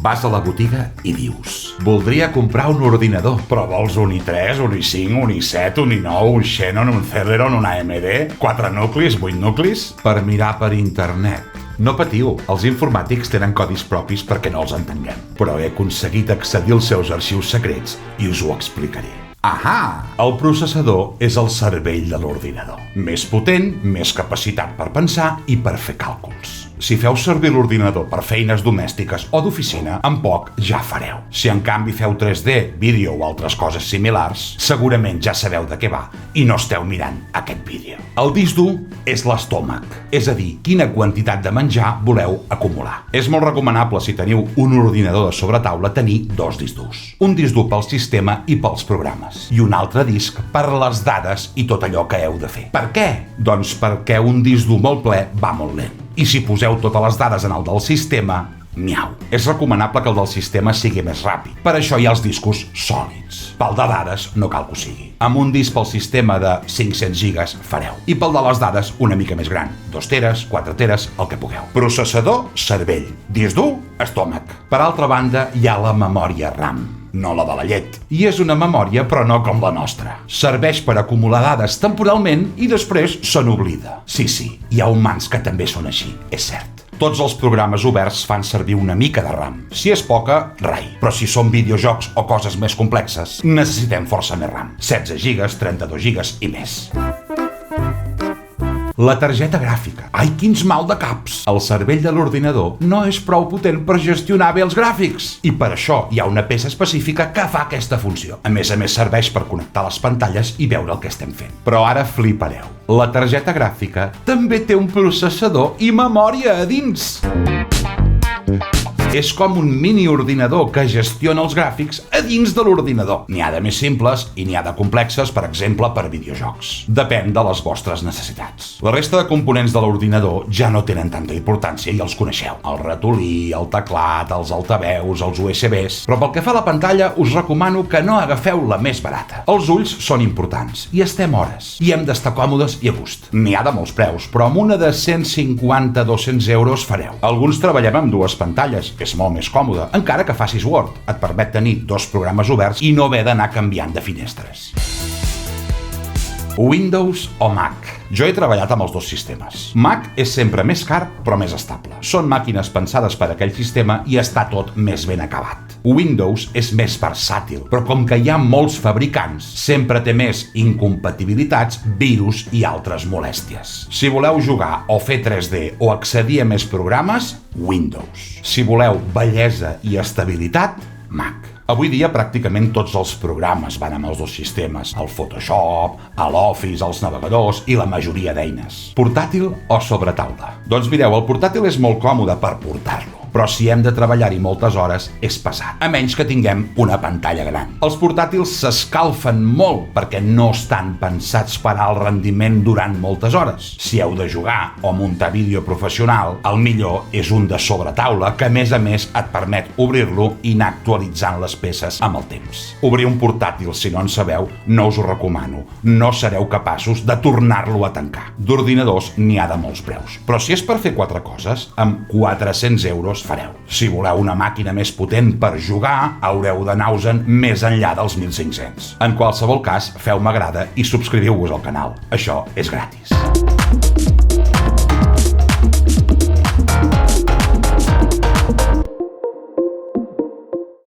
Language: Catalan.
Vas a la botiga i dius: voldria comprar un ordinador. Però vols un i3, un i5, un i7, un i9, un Xenon, un Celeron, un AMD? 4 nuclis, 8 nuclis? Per mirar per internet. No patiu, els informàtics tenen codis propis perquè no els entenguem. Però he aconseguit accedir als seus arxius secrets i us ho explicaré. Ahà! El processador és el cervell de l'ordinador. Més potent, més capacitat per pensar i per fer càlculs. Si feu servir l'ordinador per feines domèstiques o d'oficina, en poc ja fareu. Si en canvi feu 3D, vídeo o altres coses similars, segurament ja sabeu de què va i no esteu mirant aquest vídeo. El disc dur és l'estómac, és a dir, quina quantitat de menjar voleu acumular. És molt recomanable, si teniu un ordinador de sobretaula, tenir 2 discs durs. Un disc dur pel sistema i pels programes, i un altre disc per les dades i tot allò que heu de fer. Per què? Doncs perquè un disc dur molt ple va molt lent. I si poseu totes les dades en el del sistema, miau. És recomanable que el del sistema sigui més ràpid. Per això hi ha els discos sòlids. Pel de dades no cal que ho sigui. Amb un disc pel sistema de 500 gigas fareu. I pel de les dades una mica més gran. 2 teres, 4 teres, el que pugueu. Processador, cervell. Disc dur, estómac. Per altra banda, hi ha la memòria RAM. No la de la llet. I és una memòria, però no com la nostra. Serveix per acumular dades temporalment i després se n'oblida. Sí, hi ha humans que també són així, és cert. Tots els programes oberts fan servir una mica de RAM. Si és poca, rai. Però si són videojocs o coses més complexes, necessitem força més RAM. 16 gigas, 32 gigas i més. La targeta gràfica. Ai, quins mal de caps! El cervell de l'ordinador no és prou potent per gestionar bé els gràfics. I per això hi ha una peça específica que fa aquesta funció. A més serveix per connectar les pantalles i veure el que estem fent. Però ara flipareu. La targeta gràfica també té un processador i memòria a dins. És com un mini-ordinador que gestiona els gràfics a dins de l'ordinador. N'hi ha de més simples i n'hi ha de complexes, per exemple, per videojocs. Depèn de les vostres necessitats. La resta de components de l'ordinador ja no tenen tanta importància i els coneixeu. El ratolí, el teclat, els altaveus, els USBs... Però pel que fa a la pantalla, us recomano que no agafeu la més barata. Els ulls són importants i estem hores. I hem d'estar còmodes i a gust. N'hi ha de molts preus, però amb una de 150-200 euros fareu. Alguns treballem amb 2 pantalles, és molt més còmode, encara que facis Word. Et permet tenir 2 programes oberts i no haver d'anar canviant de finestres. Windows o Mac? Jo he treballat amb els 2 sistemes. Mac és sempre més car, però més estable. Són màquines pensades per a aquell sistema i està tot més ben acabat. Windows és més versàtil, però com que hi ha molts fabricants, sempre té més incompatibilitats, virus i altres molèsties. Si voleu jugar o fer 3D o accedir a més programes, Windows. Si voleu bellesa i estabilitat, Mac. Avui dia pràcticament tots els programes van amb els 2 sistemes, el Photoshop, l'Office, els navegadors i la majoria d'eines. Portàtil o sobre taula? Doncs mireu, el portàtil és molt còmode per portar-lo, però si hem de treballar-hi moltes hores és pesat, a menys que tinguem una pantalla gran. Els portàtils s'escalfen molt perquè no estan pensats per al rendiment durant moltes hores. Si heu de jugar o muntar vídeo professional, el millor és un de sobretaula que a més et permet obrir-lo i anar actualitzant les peces amb el temps. Obrir un portàtil, si no en sabeu, no us ho recomano. No sereu capaços de tornar-lo a tancar. D'ordinadors n'hi ha de molts preus, però si és per fer 4 coses, amb 400 euros fareu. Si voleu una màquina més potent per jugar, haureu d'anar-vos-en més enllà dels 1.500. En qualsevol cas, feu m'agrada i subscriviu-vos al canal. Això és gratis.